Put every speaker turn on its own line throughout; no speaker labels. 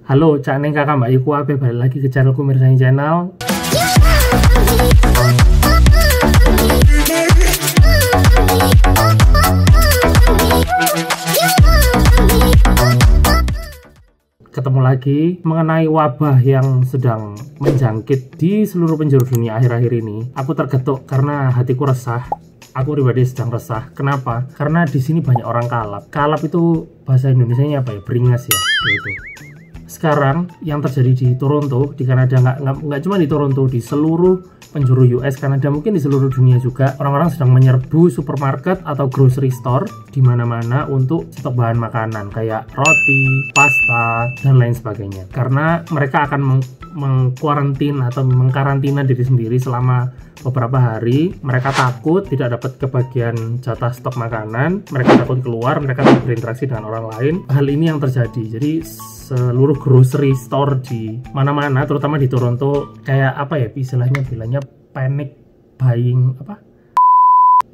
Halo, Cak Neng kakak Mbak Iku Ape balik lagi ke channelku Mirsani Channel. Ketemu lagi mengenai wabah yang sedang menjangkit di seluruh penjuru dunia akhir-akhir ini. Aku tergetuk karena hatiku resah. Aku pribadi sedang resah. Kenapa? Karena di sini banyak orang kalap. Kalap itu bahasa Indonesianya apa ya? Beringas ya, gitu. Sekarang yang terjadi di Toronto, di Kanada, nggak cuma di Toronto, di seluruh penjuru US, Kanada, mungkin di seluruh dunia juga, orang-orang sedang menyerbu supermarket atau grocery store di mana-mana untuk stok bahan makanan kayak roti, pasta, dan lain sebagainya. Karena mereka akan mengkarantina atau mengkarantina diri sendiri selama beberapa hari. Mereka takut tidak dapat kebagian jatah stok makanan, mereka takut keluar, mereka takut berinteraksi dengan orang lain. Hal ini yang terjadi. Jadi seluruh grocery store di mana-mana, terutama di Toronto, kayak apa ya istilahnya, bilangnya panic buying, apa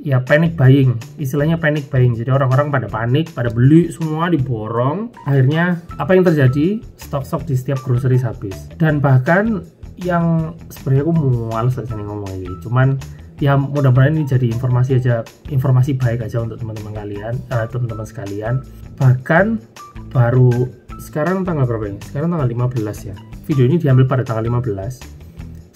ya, panic buying, istilahnya panic buying. Jadi orang-orang pada panik, pada beli semua, diborong. Akhirnya apa yang terjadi? Stok-stok di setiap grocery habis. Dan bahkan yang sebenarnya aku males aja nih ngomong ini, cuman ya mudah-mudahan ini jadi informasi aja, informasi baik aja untuk teman-teman kalian, teman-teman sekalian. Bahkan baru sekarang tanggal berapa ini? Sekarang tanggal 15 ya. Video ini diambil pada tanggal 15.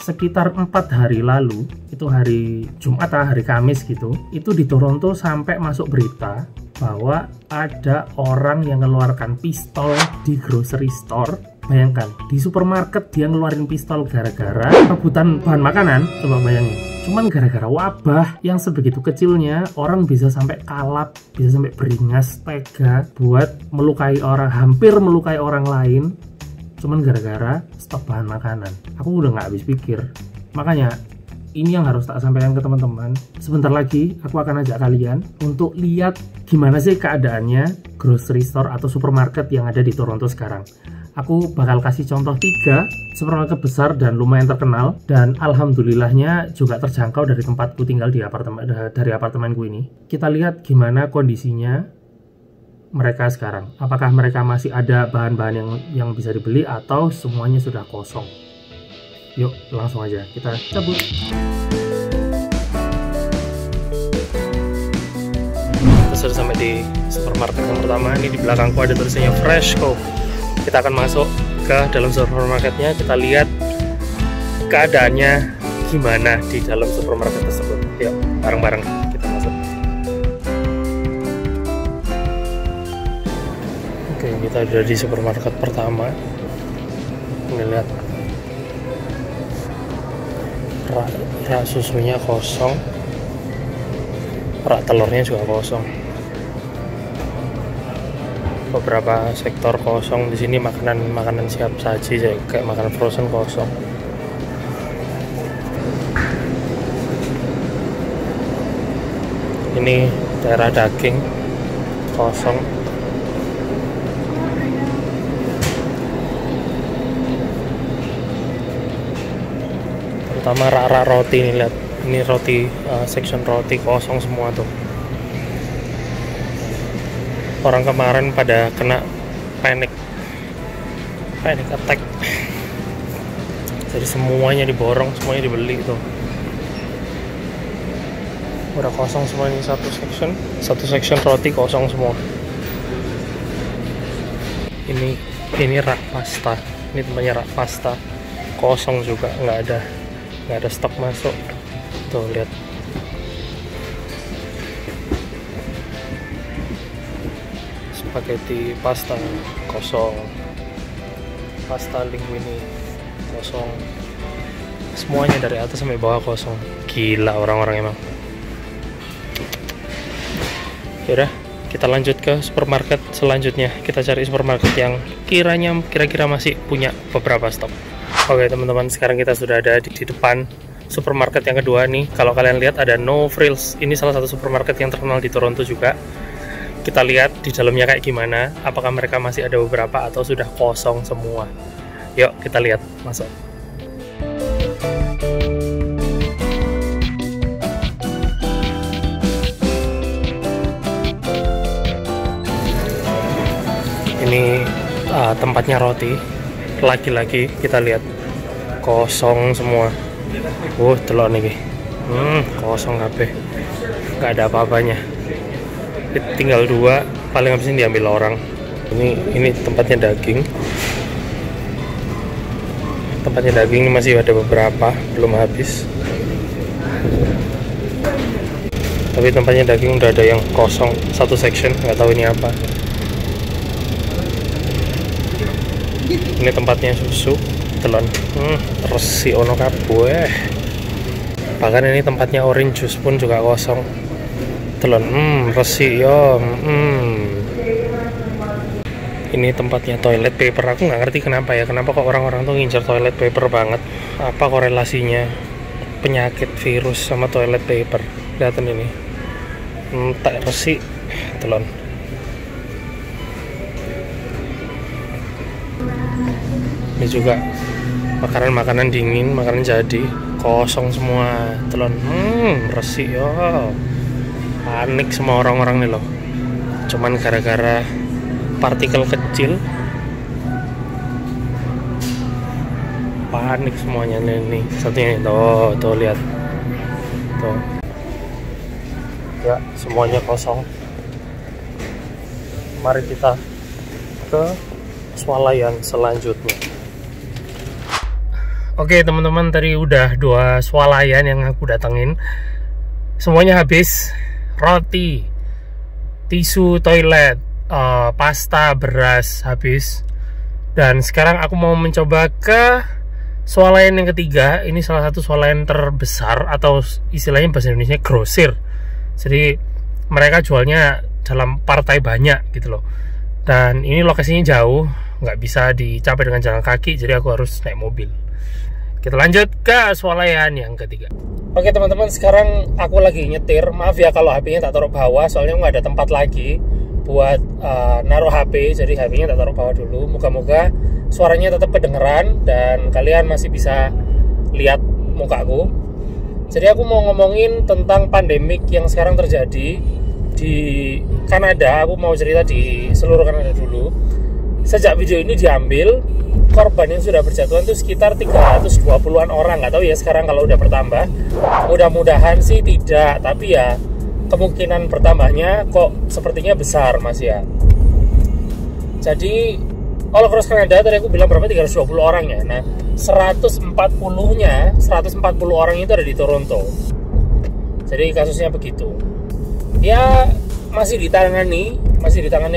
Sekitar 4 hari lalu, itu hari Jumat atau hari Kamis gitu, itu di Toronto sampai masuk berita bahwa ada orang yang mengeluarkan pistol di grocery store. Bayangkan, di supermarket dia ngeluarin pistol gara-gara rebutan bahan makanan. Coba bayangin, cuman gara-gara wabah yang sebegitu kecilnya, orang bisa sampai kalap, bisa sampai beringas, tega buat melukai orang, hampir melukai orang lain, cuman gara-gara stok bahan makanan. Aku udah nggak habis pikir. Makanya ini yang harus tak sampaikan ke teman-teman. Sebentar lagi aku akan ajak kalian untuk lihat gimana sih keadaannya grocery store atau supermarket yang ada di Toronto sekarang. Aku bakal kasih contoh 3 supermarket besar dan lumayan terkenal, dan alhamdulillahnya juga terjangkau dari tempatku tinggal di apartemenku ini. Kita lihat gimana kondisinya mereka sekarang. Apakah mereka masih ada bahan-bahan yang bisa dibeli atau semuanya sudah kosong? Yuk langsung aja kita cabut. Kita sudah sampai di supermarket yang pertama. Ini di belakangku ada tulisannya Freshco. Kita akan masuk ke dalam supermarketnya, kita lihat keadaannya gimana di dalam supermarket tersebut. Yuk, bareng-bareng kita masuk. Oke, kita ada di supermarket pertama. Ini lihat, rak susunya kosong, rak telurnya juga kosong. Beberapa sektor kosong di sini, makanan siap saji kayak makanan frozen kosong. Ini daerah daging kosong. Terutama rak-rak roti nih, lihat. Ini roti, section roti kosong semua tuh. Orang kemarin pada kena panic attack, jadi semuanya diborong, semuanya dibeli tuh. Udah kosong semua. Ini satu section roti kosong semua. Ini rak pasta, ini tempatnya rak pasta kosong juga, nggak ada stok masuk tuh, lihat. Spaghetti pasta kosong, pasta linguine kosong, semuanya dari atas sampai bawah kosong. Gila orang-orang emang. Yaudah, kita lanjut ke supermarket selanjutnya. Kita cari supermarket yang kira-kira masih punya beberapa stok. Oke teman-teman, sekarang kita sudah ada di depan supermarket yang kedua nih. Kalau kalian lihat ada No Frills. Ini salah satu supermarket yang terkenal di Toronto juga. Kita lihat di dalamnya kayak gimana, apakah mereka masih ada beberapa atau sudah kosong semua. Yuk kita lihat, masuk. Ini tempatnya roti. lagi-lagi kita lihat kosong semua. Delok nih, kosong kabeh, nggak ada apa-apanya. Tinggal 2, paling habis ini diambil orang. Ini tempatnya daging. Tempatnya daging ini masih ada beberapa, belum habis. Tapi tempatnya daging udah ada yang kosong, satu section, nggak tahu ini apa. Ini tempatnya susu, telon. Resi ono kabeh. Bahkan ini tempatnya orange juice pun juga kosong. Telon, resi yo. Ini tempatnya toilet paper. Aku nggak ngerti kenapa ya, kenapa kok orang-orang tuh ngincer toilet paper banget. Apa korelasinya penyakit virus sama toilet paper? Lihatin ini, tak resi, telon. Ini juga makanan dingin, makanan jadi, kosong semua, telon. Resi yo. Panik semua orang-orang nih loh. Cuman gara-gara partikel kecil, panik semuanya nih. Satunya tuh lihat tuh ya, semuanya kosong. Mari kita ke swalayan selanjutnya. Oke teman-teman, tadi udah 2 swalayan yang aku datengin, semuanya habis. Roti, tisu toilet, pasta, beras habis. Dan sekarang aku mau mencoba ke swalayan yang ketiga. Ini salah satu swalayan terbesar, atau istilahnya bahasa Indonesia grosir. Jadi mereka jualnya dalam partai banyak gitu loh. Dan ini lokasinya jauh, nggak bisa dicapai dengan jalan kaki, jadi aku harus naik mobil. Kita lanjut ke swalayan yang ketiga. Oke teman-teman, sekarang aku lagi nyetir. Maaf ya kalau HP-nya tak taruh bawah, soalnya nggak ada tempat lagi buat naruh HP, jadi HP-nya tak taruh bawah dulu. Moga-moga suaranya tetap kedengeran dan kalian masih bisa lihat mukaku. Jadi aku mau ngomongin tentang pandemik yang sekarang terjadi di Kanada. Aku mau cerita di seluruh Kanada dulu. Sejak video ini diambil, korban yang sudah berjatuhan itu sekitar 320-an orang. Nggak tahu ya sekarang kalau udah bertambah. Mudah-mudahan sih tidak, tapi ya kemungkinan bertambahnya kok sepertinya besar mas ya. Jadi all across Kanada tadi aku bilang berapa, 320 orang ya. Nah 140 orang itu ada di Toronto. Jadi kasusnya begitu. Ya masih ditangani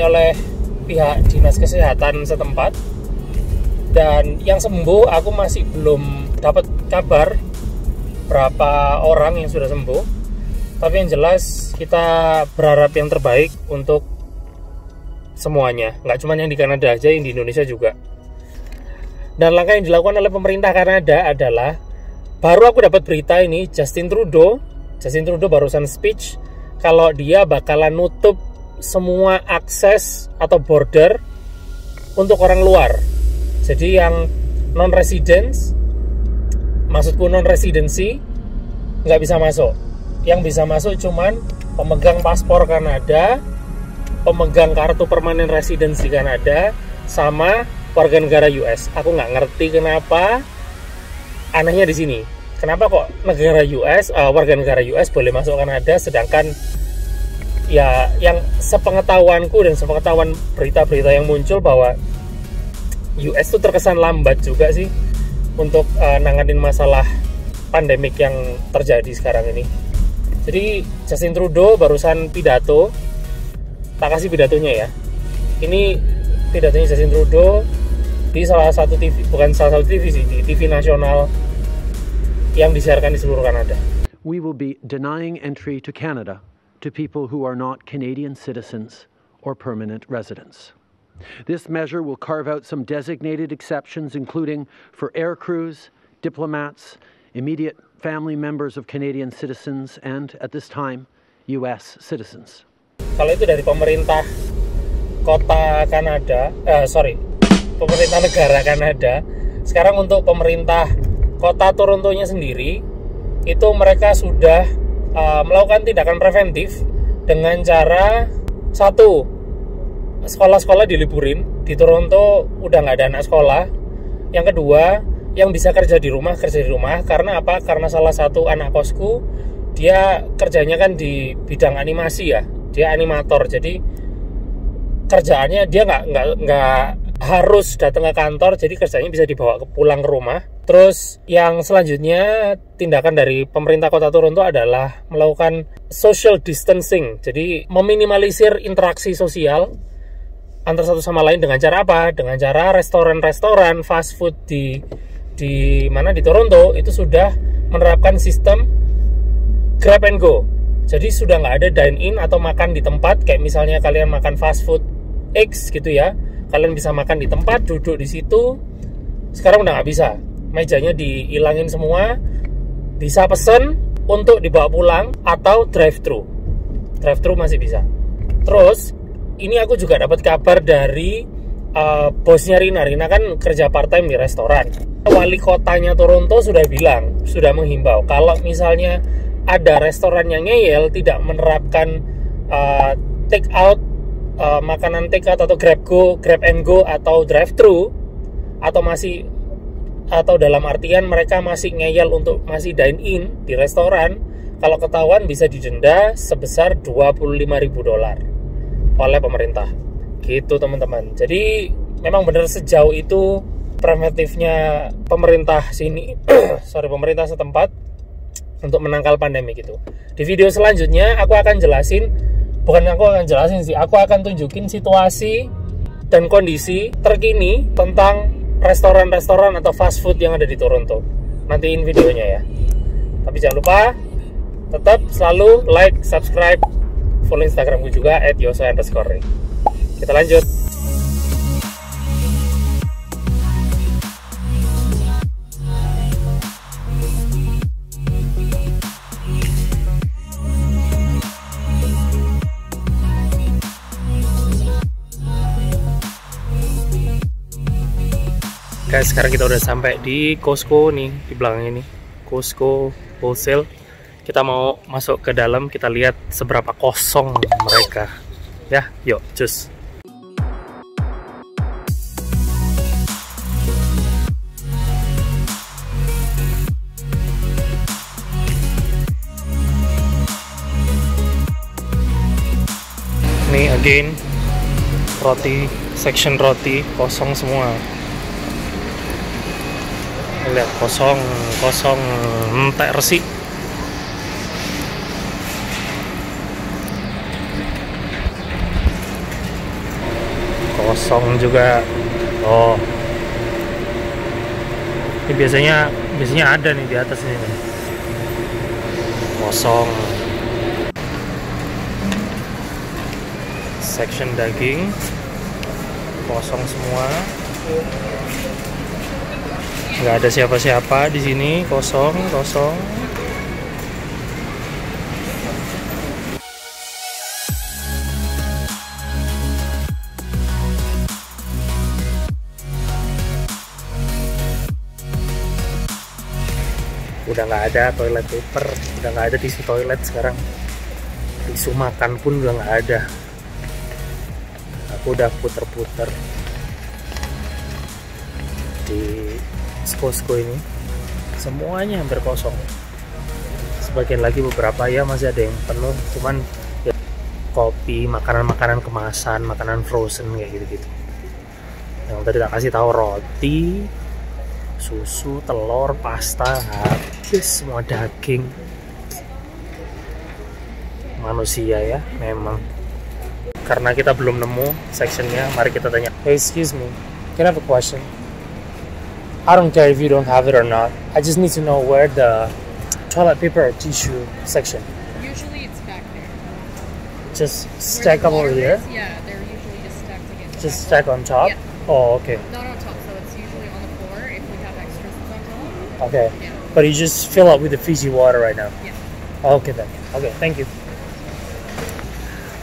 oleh pihak dinas kesehatan setempat. Dan yang sembuh aku masih belum dapat kabar berapa orang yang sudah sembuh. Tapi yang jelas kita berharap yang terbaik untuk semuanya. Nggak cuma yang di Kanada aja, yang di Indonesia juga. Dan langkah yang dilakukan oleh pemerintah Kanada adalah, baru aku dapat berita ini, Justin Trudeau barusan speech kalau dia bakalan nutup semua akses atau border untuk orang luar. Jadi yang non-residence, maksudku non-residency, nggak bisa masuk. Yang bisa masuk cuman pemegang paspor Kanada, pemegang kartu permanen residensi Kanada, sama warga negara US. Aku nggak ngerti kenapa anehnya di sini. Kenapa kok warga negara US boleh masuk Kanada, sedangkan ya yang sepengetahuanku dan sepengetahuan berita-berita yang muncul bahwa US tuh terkesan lambat juga sih untuk nanganin masalah pandemik yang terjadi sekarang ini. Jadi Justin Trudeau barusan pidato, tak kasih pidatonya ya. Ini pidatonya Justin Trudeau di salah satu TV, bukan salah satu TV sih, di TV nasional yang disiarkan di seluruh Kanada.
We will be denying entry to Canada to people who are not Canadian citizens or permanent residents. This measure will carve out some designated exceptions, including for air crews, diplomats, immediate family members of Canadian citizens, and at this time, US citizens.
Kalau itu dari pemerintah kota Kanada, pemerintah negara Kanada. Sekarang untuk pemerintah kota Toronto-nya sendiri, itu mereka sudah melakukan tindakan preventif dengan cara, satu, sekolah-sekolah diliburin. Di Toronto udah nggak ada anak sekolah, Yang kedua, yang bisa kerja di rumah. Karena apa? Karena salah satu anak kosku, dia kerjanya kan di bidang animasi ya. Dia animator, jadi kerjaannya dia nggak harus datang ke kantor, jadi kerjanya bisa dibawa pulang ke rumah. Terus yang selanjutnya, tindakan dari pemerintah Kota Toronto adalah melakukan social distancing, jadi meminimalisir interaksi sosial antar satu sama lain. Dengan cara apa? Dengan cara restoran-restoran fast food di Toronto itu sudah menerapkan sistem grab and go. Jadi sudah nggak ada dine in atau makan di tempat, kayak misalnya kalian makan fast food X gitu ya, kalian bisa makan di tempat, duduk di situ. Sekarang udah nggak bisa, mejanya dihilangin semua. Bisa pesen untuk dibawa pulang atau drive-thru masih bisa. Terus ini aku juga dapat kabar dari bosnya Rina kan kerja part time di restoran. Wali kotanya Toronto sudah menghimbau kalau misalnya ada restoran yang ngeyel tidak menerapkan take out, makanan take out atau grab and go atau drive thru, atau dalam artian mereka masih ngeyel untuk masih dine in di restoran, kalau ketahuan bisa didenda sebesar $25.000 oleh pemerintah. Gitu teman-teman. Jadi memang benar sejauh itu preventifnya pemerintah sini pemerintah setempat untuk menangkal pandemi gitu. Di video selanjutnya aku akan tunjukin situasi dan kondisi terkini tentang restoran-restoran atau fast food yang ada di Toronto. Nantiin videonya ya. Tapi jangan lupa tetap selalu like, subscribe, follow Instagramku juga @yoso_. Kita lanjut. Guys, sekarang kita udah sampai di Costco nih, di belakang ini Costco Wholesale. Kita mau masuk ke dalam, kita lihat seberapa kosong mereka ya. Yuk, cus. Nih again, section roti kosong semua. Lihat, kosong entek resi. Kosong juga. Oh, ini biasanya ada nih di atas ini nih. Kosong. Section daging kosong semua. Nggak ada siapa-siapa di sini, kosong. Udah nggak ada toilet paper, udah nggak ada tisu toilet sekarang. Tisu makan pun udah nggak ada. Aku udah puter-puter di Costco ini, semuanya hampir kosong. Sebagian lagi beberapa ya masih ada yang penuh, cuman ya, kopi, makanan kemasan, makanan frozen kayak gitu-gitu. Yang tadi tak kasih tahu, roti, susu, telur, pasta, habis semua. Daging manusia ya memang. Karena kita belum nemu sectionnya, mari kita tanya. Hey, excuse me, can I have a question? I don't care if you don't have it or not. I just need to know where the toilet paper or tissue section.
Usually it's back there.
Just stack up over here?
Yeah, they're usually just stacked against.
Just stack on top?
Yeah.
Oh, okay.
Not on top, so it's usually on the floor if we have extras on top.
Okay.
Yeah.
But you just fill up with the Fiji water right now?
Yeah.
Okay then. Okay, thank you.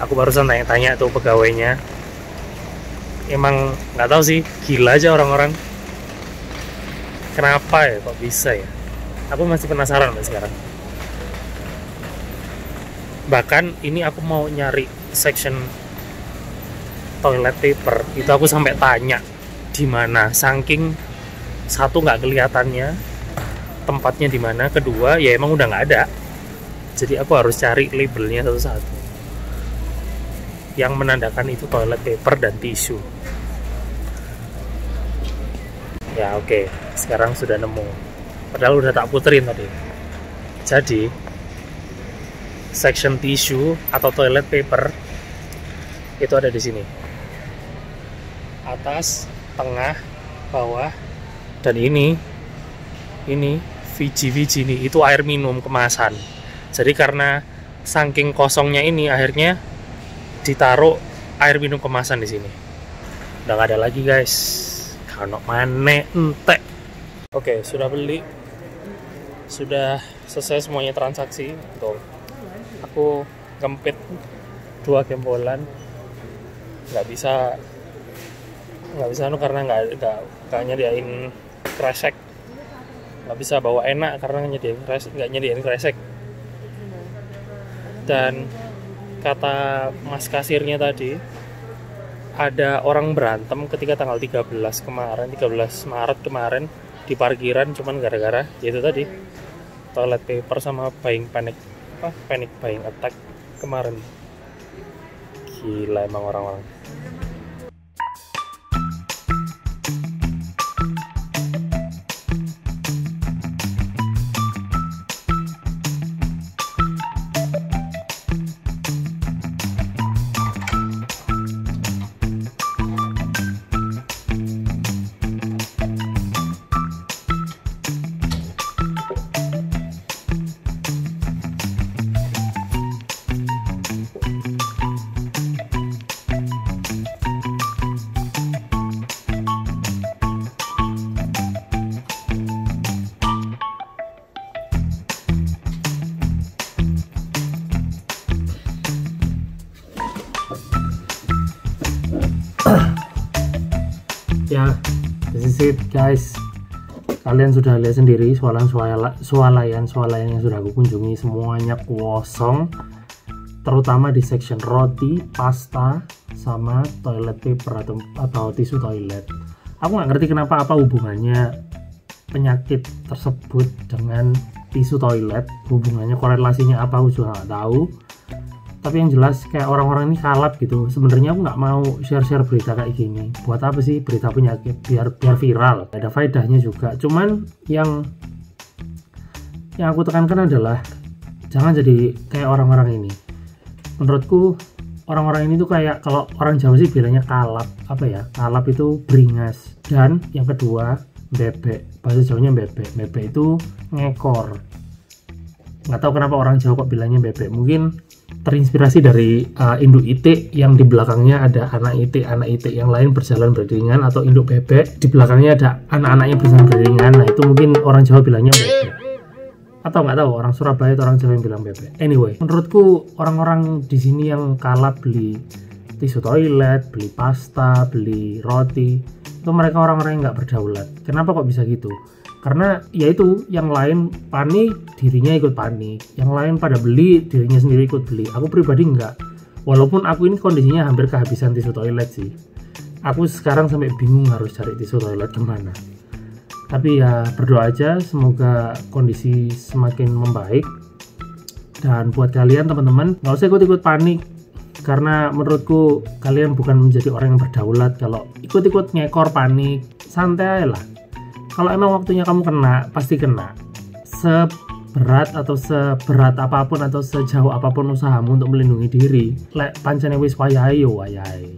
Aku barusan tanya-tanya tuh pegawainya. Emang nggak tahu sih, gila aja orang-orang. Kenapa ya, kok bisa ya? Aku masih penasaran sampai sekarang. Bahkan ini aku mau nyari section toilet paper, itu aku sampai tanya di mana, saking satu nggak kelihatannya tempatnya di mana, kedua ya emang udah nggak ada, jadi aku harus cari labelnya satu-satu yang menandakan itu toilet paper dan tisu. Ya oke, sekarang sudah nemu, padahal udah tak puterin tadi. Jadi section tisu atau toilet paper itu ada di sini, atas, tengah, bawah, dan ini Fiji nih, itu air minum kemasan. Jadi karena saking kosongnya ini, akhirnya ditaruh air minum kemasan di sini. Udah gak ada lagi guys, kalau mana entek. Oke, sudah beli, sudah selesai semuanya transaksi. Tuh, aku gempit 2 gembolan, nggak bisa karena nggak nyediain kresek, nggak bisa bawa enak karena nggak nyediain kresek. Dan kata mas kasirnya tadi, ada orang berantem ketika tanggal 13 Maret kemarin di parkiran, cuman gara-gara yaitu tadi toilet paper sama panic buying attack kemarin. Gila emang orang-orang. Ya, this is it guys. Kalian sudah lihat sendiri swalayan yang sudah aku kunjungi, semuanya kosong, terutama di section roti, pasta, sama toilet paper atau tisu toilet. Aku nggak ngerti kenapa, apa hubungannya penyakit tersebut dengan tisu toilet, hubungannya, korelasinya apa, aku juga nggak tahu. Tapi yang jelas kayak orang-orang ini kalap gitu. Sebenarnya aku nggak mau share berita kayak gini. Buat apa sih berita penyakit? Biar viral, ada faedahnya juga. Cuman yang aku tekankan adalah jangan jadi kayak orang-orang ini. Menurutku orang-orang ini tuh kayak, kalau orang Jawa sih bilangnya kalap. Apa ya? Kalap itu beringas. Dan yang kedua, bebek. Bahasa Jawanya bebek. Bebek itu ngekor. Nggak tahu kenapa orang Jawa kok bilangnya bebek. Mungkin terinspirasi dari induk itik yang di belakangnya ada anak itik yang lain berjalan beriringan, atau induk bebek di belakangnya ada anak-anaknya berjalan beriringan. Nah itu mungkin orang Jawa bilangnya bebek, atau nggak tahu orang Surabaya atau orang Jawa yang bilang bebek. Anyway, menurutku orang-orang di sini yang kalap beli tisu toilet, beli pasta, beli roti, itu mereka orang-orang yang nggak berdaulat. Kenapa kok bisa gitu? Karena yaitu yang lain panik, dirinya ikut panik, yang lain pada beli, dirinya sendiri ikut beli. Aku pribadi enggak, walaupun aku ini kondisinya hampir kehabisan tisu toilet sih. Aku sekarang sampai bingung harus cari tisu toilet kemana. Tapi ya berdoa aja semoga kondisi semakin membaik. Dan buat kalian teman-teman, nggak usah ikut-ikut panik, karena menurutku kalian bukan menjadi orang yang berdaulat kalau ikut-ikut ngekor panik. Santai aja lah. Kalau emang waktunya kamu kena, pasti kena. Seberat apapun atau sejauh apapun usahamu untuk melindungi diri, lek pancene wis wayahe yo wayahe.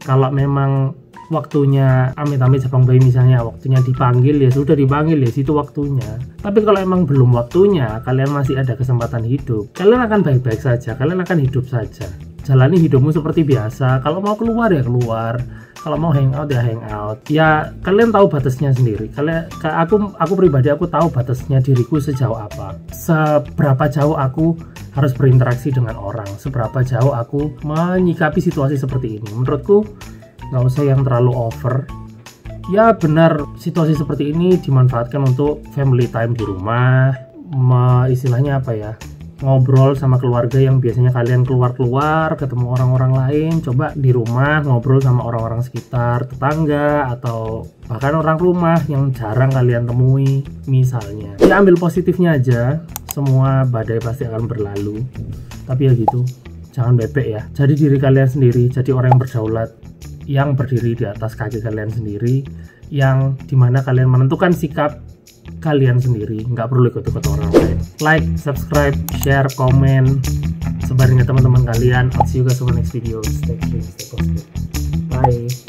Kalau memang waktunya amit-amit Jepang bayi misalnya, waktunya dipanggil ya sudah dipanggil, ya situ waktunya. Tapi kalau emang belum waktunya, kalian masih ada kesempatan hidup, kalian akan baik-baik saja, kalian akan hidup saja. Jalani hidupmu seperti biasa. Kalau mau keluar ya keluar, kalau mau hangout ya hangout. Ya kalian tahu batasnya sendiri. Aku pribadi aku tahu batasnya diriku sejauh apa, seberapa jauh aku harus berinteraksi dengan orang, seberapa jauh aku menyikapi situasi seperti ini. Menurutku nggak usah yang terlalu over. Ya benar, situasi seperti ini dimanfaatkan untuk family time di rumah, istilahnya apa ya, ngobrol sama keluarga yang biasanya kalian keluar-keluar ketemu orang-orang lain. Coba di rumah ngobrol sama orang-orang sekitar, tetangga, atau bahkan orang rumah yang jarang kalian temui misalnya. Ya ambil positifnya aja, semua badai pasti akan berlalu. Tapi ya gitu, jangan bebek ya. Jadi diri kalian sendiri, jadi orang yang berdaulat, yang berdiri di atas kaki kalian sendiri, yang dimana kalian menentukan sikap kalian sendiri, nggak perlu ikut-ikut orang lain. Like, subscribe, share, komen, sebarin ke teman-teman kalian. I'll see you guys on the next video. Stay tuned, stay positive. Bye.